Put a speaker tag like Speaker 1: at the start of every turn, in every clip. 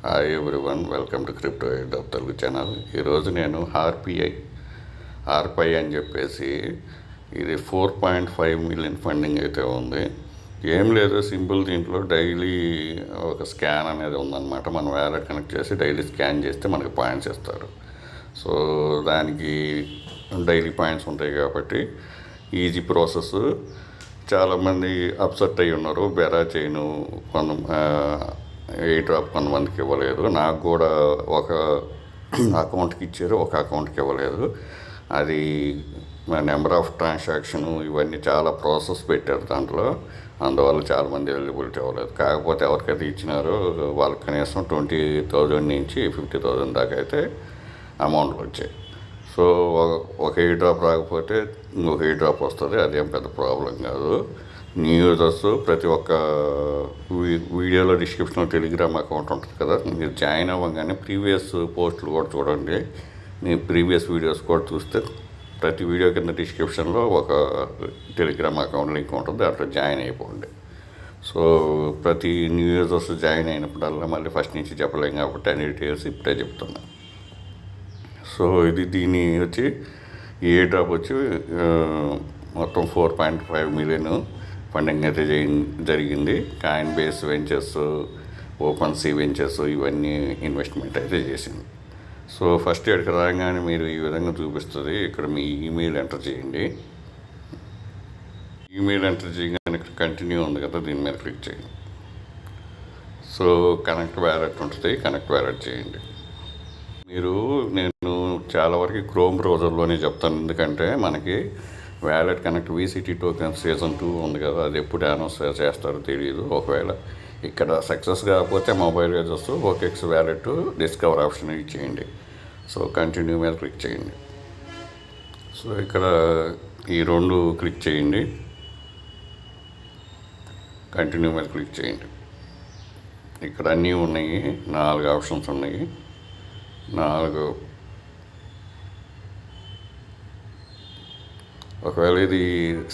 Speaker 1: Hi everyone, welcome to crypto aid of Telugu channel. ఈరోజు నేను RPI అని చెప్పేసి ఇది 4.5 మిలియన్ ఫండింగ్ అయితే ఉంది. ఏం లేదు, సింపుల్. దీంట్లో డైలీ ఒక స్కాన్ అనేది ఉందన్నమాట. మనం వ్యాలెట్ కనెక్ట్ చేసి డైలీ స్కాన్ చేస్తే మనకి పాయింట్స్ ఇస్తారు. సో దానికి డైలీ పాయింట్స్ ఉంటాయి కాబట్టి ఈజీ ప్రాసెస్. చాలామంది అప్సెట్ అయ్యి ఉన్నారు. బెరా చైను ఎయిట్ డ్రాప్ కొంతమందికి ఇవ్వలేదు. నాకు కూడా ఒక అకౌంట్కి ఇచ్చారు, ఒక అకౌంట్కి ఇవ్వలేదు. అది నెంబర్ ఆఫ్ ట్రాన్సాక్షన్ ఇవన్నీ చాలా ప్రాసెస్ పెట్టారు దాంట్లో. అందువల్ల చాలామంది ఎలిజిబిలిటీ అవ్వలేదు. కాకపోతే ఎవరికైతే ఇచ్చినారో వాళ్ళకి కనీసం 20,000 నుంచి 50,000 దాకా అయితే అమౌంట్లు వచ్చాయి. సో ఒక ఎయిట్ డ్రాప్ రాకపోతే ఇంకొక ఎయిట్ డ్రాప్ వస్తుంది. అదేం పెద్ద ప్రాబ్లం కాదు. న్యూ యూజర్స్ ప్రతి ఒక్క వీడియోలో డిస్క్రిప్షన్లో టెలిగ్రామ్ అకౌంట్ ఉంటుంది కదా, మీరు జాయిన్ అవ్వగానే ప్రీవియస్ పోస్టులు కూడా చూడండి. మీ ప్రీవియస్ వీడియోస్ కూడా చూస్తే ప్రతి వీడియో కింద డిస్క్రిప్షన్లో ఒక టెలిగ్రామ్ అకౌంట్ లింక్ ఉంటుంది, అట్లా జాయిన్ అయిపోండి. సో ప్రతి న్యూ యూజర్స్ జాయిన్ అయినప్పుడల్లా మళ్ళీ ఫస్ట్ నుంచి చెప్పలేం కాబట్టి అన్ని డీటెయిల్స్ ఇప్పుడే చెప్తున్నా. సో దీని వచ్చి ఏ డ్రాప్ వచ్చి మొత్తం 4.5 మిలియన్ ఫండింగ్ అయితే జరిగింది. Coin base ventures, open see ventures ఇవన్నీ ఇన్వెస్ట్మెంట్ అయితే చేసింది. సో ఫస్ట్ ఇక్కడికి రాగానే మీరు ఈ విధంగా చూపిస్తుంది. ఇక్కడ మీ ఈమెయిల్ ఎంటర్ చేయండి. ఈమెయిల్ ఎంటర్ చేయగానే ఇక్కడ కంటిన్యూ ఉంది కదా, దీని మీద క్లిక్ చేయండి. సో కనెక్ట్ వ్యాలెట్ ఉంటుంది, కనెక్ట్ వ్యాలెట్ చేయండి. నేను చాలా వరకు క్రోమ్ బ్రౌజర్లోనే చెప్తాను, ఎందుకంటే మనకి wallet connect VCT token season 2 ఉంది కదా, అది ఎప్పుడు అనౌన్స్ చేస్తారో తెలియదు. ఒకవేళ ఇక్కడ సక్సెస్ కాకపోతే mobile users OKX wallet discover option ఇచ్చేయండి. సో కంటిన్యూ మీద క్లిక్ చేయండి. సో ఇక్కడ ఈ రెండు క్లిక్ చేయండి, కంటిన్యూ మీద క్లిక్ చేయండి. ఇక్కడ అన్నీ ఉన్నాయి, 4 ఆప్షన్స్ ఉన్నాయి. 4 ఒకవేళ ఇది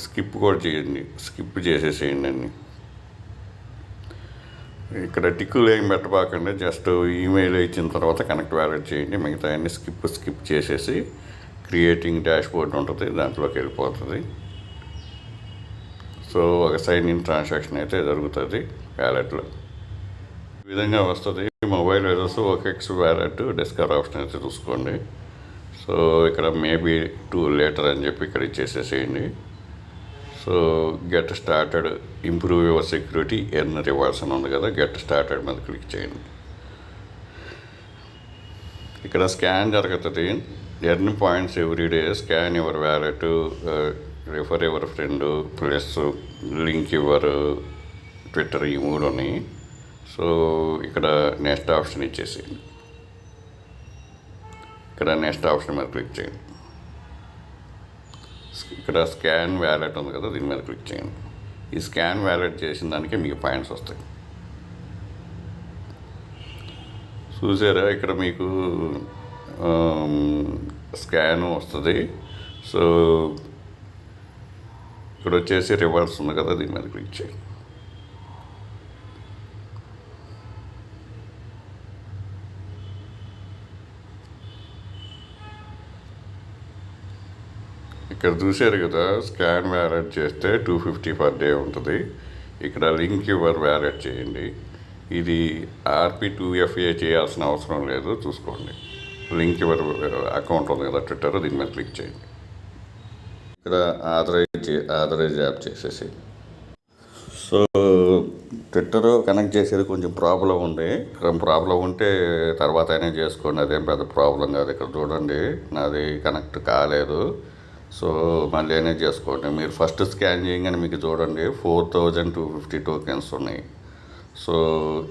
Speaker 1: స్కిప్ కూడా చేయండి, స్కిప్ చేసేసేయండి అన్నీ. ఇక్కడ టిక్కులు ఏం పెట్టబాకండి, జస్ట్ ఈమెయిల్ ఇచ్చిన తర్వాత కనెక్ట్ వ్యాలెట్ చేయండి. మిగతా అన్ని స్కిప్ చేసేసి క్రియేటింగ్ డాష్ బోర్డ్ ఉంటుంది, దాంట్లోకి వెళ్ళిపోతుంది. సో ఒక సైన్ ఇన్ ట్రాన్సాక్షన్ అయితే జరుగుతుంది వ్యాలెట్లో. ఈ విధంగా వస్తుంది. Mobile users OKX wallet discover option అయితే చూసుకోండి. సో ఇక్కడ మేబీ టూ లేటర్ అని చెప్పి ఇక్కడ ఇచ్చేసేసేయండి. So get started, improve your security, earn rewards అని ఉంది కదా, గెట్ స్టార్టెడ్ మీద క్లిక్ చేయండి. ఇక్కడ స్కాన్ జరుగుతుంది. Earn points every day, scan your wallet, refer your friend, plus link your Twitter, ఈ 3 ఉన్నాయి. సో ఇక్కడ నెక్స్ట్ ఆప్షన్ ఇచ్చేసేయండి. ఇక్కడ నెక్స్ట్ ఆప్షన్ మీద క్లిక్ చేయండి. ఇక్కడ స్కాన్ వ్యాలెట్ ఉంది కదా, దీని మీద క్లిక్ చేయండి. ఈ స్కాన్ వ్యాలెట్ చేసిన దానికి మీకు పాయింట్స్ వస్తాయి. చూసారా, ఇక్కడ మీకు స్కాన్ వస్తుంది. సో ఇక్కడ వచ్చేసి రివార్డ్స్ ఉంది కదా, దీని మీద క్లిక్ చేయండి. ఇక్కడ చూశారు కదా, స్కాన్ వ్యాలెట్ చేస్తే 250 పర్ డే ఉంటుంది. ఇక్కడ లింక్ యువర్ వ్యాలెట్ చేయండి. ఇది RP2FA చేయాల్సిన అవసరం లేదు, చూసుకోండి. లింక్ యువర్ అకౌంట్ ఉంది కదా ట్విట్టర్, దీని మీద క్లిక్ చేయండి. ఇక్కడ ఆథరైజ్ యాప్ చేసేసి. సో ట్విట్టర్ కనెక్ట్ చేసేది కొంచెం ప్రాబ్లం ఉంది. ప్రాబ్లం ఉంటే తర్వాత అయినా చేసుకోండి, అదేం పెద్ద ప్రాబ్లం కాదు. ఇక్కడ చూడండి, నాది కనెక్ట్ కాలేదు. సో మళ్ళీ అనేది చేసుకోండి. మీరు ఫస్ట్ స్కాన్ చేయగానే మీకు చూడండి 4,250 టోకెన్స్ ఉన్నాయి. సో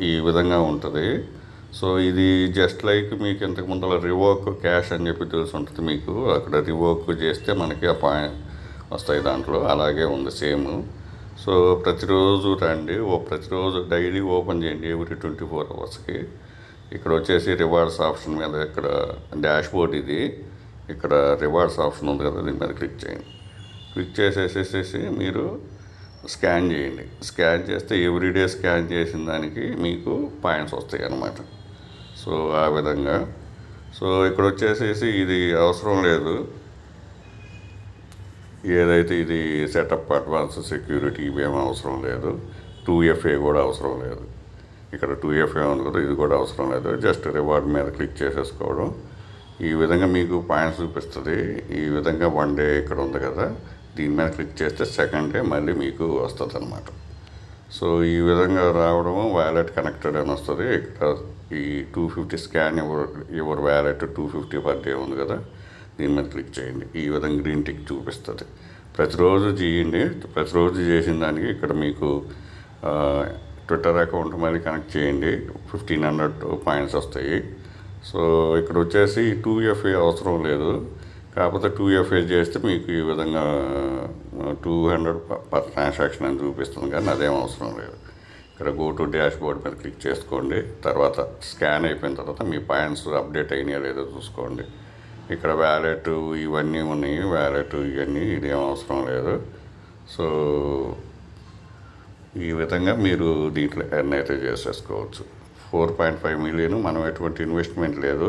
Speaker 1: ఈ విధంగా ఉంటుంది. సో ఇది జస్ట్ లైక్ మీకు ఇంతకుముందు రివోక్ క్యాష్ అని చెప్పి తెలిసి ఉంటుంది మీకు. అక్కడ రివోక్ చేస్తే మనకి ఆ పాయింట్ వస్తాయి, దాంట్లో అలాగే ఉంది సేమ్. సో ప్రతిరోజు రండి, ప్రతిరోజు డైలీ ఓపెన్ చేయండి, ఎవ్రీ 24 అవర్స్కి. ఇక్కడ వచ్చేసి రివార్డ్స్ ఆప్షన్ మీద ఇక్కడ డాష్ బోర్డ్, ఇది ఇక్కడ రివార్డ్స్ ఆప్షన్ ఉంది కదా, దీని మీద క్లిక్ చేయండి. క్లిక్ చేసేసేసి మీరు స్కాన్ చేయండి. స్కాన్ చేస్తే ఎవ్రీడే స్కాన్ చేసిన దానికి మీకు పాయింట్స్ వస్తాయి అన్నమాట. సో ఆ విధంగా. సో ఇక్కడ వచ్చేసేసి ఇది అవసరం లేదు, ఏదైతే ఇది సెటప్ అడ్వాన్స్ సెక్యూరిటీ ఇవేమీ అవసరం లేదు, 2FA కూడా అవసరం లేదు. ఇక్కడ 2FA ఉంది కదా, ఇది కూడా అవసరం లేదు. జస్ట్ రివార్డ్ మీద క్లిక్ చేసేసుకోవడం. ఈ విధంగా మీకు పాయింట్స్ చూపిస్తుంది. ఈ విధంగా 1 డే ఇక్కడ ఉంది కదా, దీని మీద క్లిక్ చేస్తే సెకండ్ డే మళ్ళీ మీకు వస్తుంది అనమాట. సో ఈ విధంగా రావడం వ్యాలెట్ కనెక్టెడ్ అని వస్తుంది. ఇక్కడ ఈ 250 scan your wallet 250 per day ఉంది కదా, దీని మీద క్లిక్ చేయండి. ఈ విధంగా గ్రీన్ టిక్ చూపిస్తుంది. ప్రతిరోజు చేయండి. ప్రతిరోజు చేసిన దానికి ఇక్కడ మీకు ట్విట్టర్ అకౌంట్ మళ్ళీ కనెక్ట్ చేయండి, 1500 పాయింట్స్ వస్తాయి. సో ఇక్కడ వచ్చేసి 2FA అవసరం లేదు, కాకపోతే 2FA చేస్తే మీకు ఈ విధంగా 200 పర్ ట్రాన్సాక్షన్ అని చూపిస్తుంది, కానీ అదేం అవసరం లేదు. ఇక్కడ గో టు డాష్ బోర్డ్ మీద క్లిక్ చేసుకోండి. తర్వాత స్కాన్ అయిపోయిన తర్వాత మీ పాయింట్స్ అప్డేట్ అయినాయో లేదో చూసుకోండి. ఇక్కడ వ్యాలెట్ ఇవన్నీ ఉన్నాయి, వ్యాలెట్ ఇవన్నీ ఇదేం అవసరం లేదు. సో ఈ విధంగా మీరు దీంట్లో ఎర్న్ అయితే చేసేసుకోవచ్చు. 4.5 మిలియన్, మనం ఎటువంటి ఇన్వెస్ట్మెంట్ లేదు,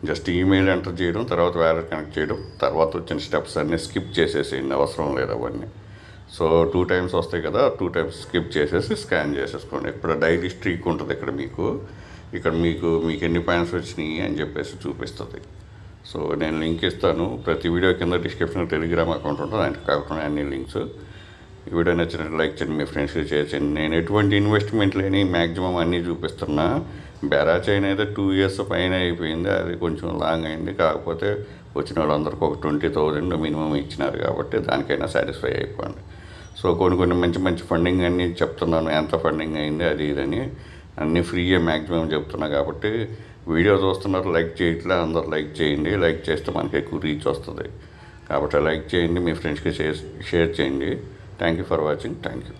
Speaker 1: జస్ట్ ఈమెయిల్ ఎంటర్ చేయడం, తర్వాత వ్యాలెట్ కనెక్ట్ చేయడం, తర్వాత వచ్చిన స్టెప్స్ అన్నీ స్కిప్ చేసేసేయండి, అవసరం లేదు అవన్నీ. సో 2 టైమ్స్ వస్తాయి కదా, 2 టైమ్స్ స్కిప్ చేసేసి స్కాన్ చేసేసుకోండి. ఇప్పుడు డైలీ స్ట్రీక్ ఉంటుంది ఇక్కడ మీకు ఎన్ని పాయింట్స్ వచ్చినాయి అని చెప్పేసి చూపిస్తుంది. సో నేను లింక్ ఇస్తాను, ప్రతి వీడియో కింద డిస్క్రిప్షన్లో టెలిగ్రామ్ అకౌంట్ ఉంటుంది, దానికి కాకుండా అన్ని లింక్స్. ఈ వీడియో నచ్చినట్టు లైక్ చేయండి, మీ ఫ్రెండ్స్కి షేర్ చేయండి. నేను ఎటువంటి ఇన్వెస్ట్మెంట్ లేని మ్యాక్సిమం అన్నీ చూపిస్తున్నా. బెరా చైన్ అయితే 2 years పైన అయిపోయింది, అది కొంచెం లాంగ్ అయింది. కాకపోతే వచ్చిన వాళ్ళందరికీ ఒక 20,000 మినిమం ఇచ్చినారు కాబట్టి దానికైనా సాటిస్ఫై అయిపోండి. సో కొన్ని మంచి ఫండింగ్ అన్నీ చెప్తున్నాను, ఎంత ఫండింగ్ అయింది అది ఇదని అన్నీ ఫ్రీయే మ్యాక్సిమం చెప్తున్నా. కాబట్టి వీడియో చూస్తున్నారు, లైక్ చేయట్లే, అందరు లైక్ చేయండి. లైక్ చేస్తే మనకి ఎక్కువ రీచ్ వస్తుంది. కాబట్టి లైక్ చేయండి, మీ ఫ్రెండ్స్కి షేర్ చేయండి. Thank you for watching. Thank you.